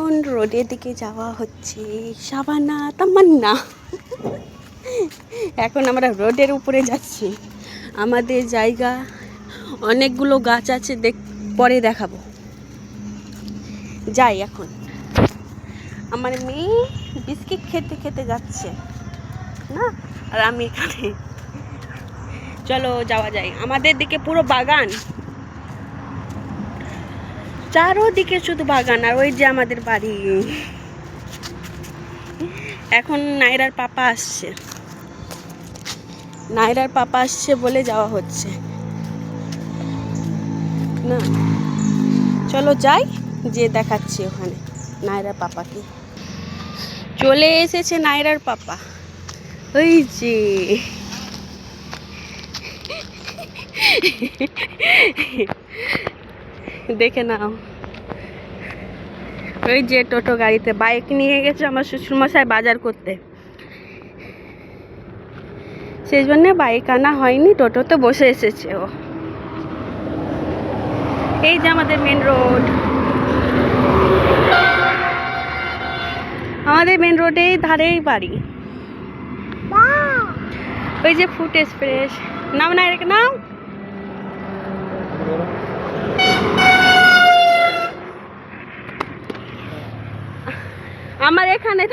এখন রোডের দিকে যাওয়া হচ্ছে, শাবানা তামান্না। এখন আমরা রোডের উপরে যাচ্ছি। আমাদের জায়গা অনেকগুলো গাছ আছে, পরে দেখাবো। যাই এখন। আমার মেয়ে বিস্কিট খেতে খেতে যাচ্ছে না, আর আমি এখানে। চলো যাওয়া যায়। আমাদের দিকে পুরো বাগান, চারোদিকে শুধু বাগান, আর ওই যে আমাদের বাড়ি। এখন নাইরার পাপা আসছে, নাইরার পাপা আসছে বলে যাওয়া হচ্ছে না। চলো যাই, যে দেখাচ্ছি ওখানে নাইরার পাপাকে। চলে এসেছে নাইরার পাপা, ওই যে। দেখে নাও, ওই যে টোটো গাড়িতে বাইক নিয়ে গেছে আমার শ্বশুরমশাই বাজার করতে, সেই জন্য বাইক আনা হয়নি, টোটোতে বসে এসেছে ও। এই যে আমাদের মেন রোড, আমাদের মেন রোডেই ধারেই বাড়ি। ওই যে ফুড এক্সপ্রেস, নাম না রেখে নাও। আমার এখানে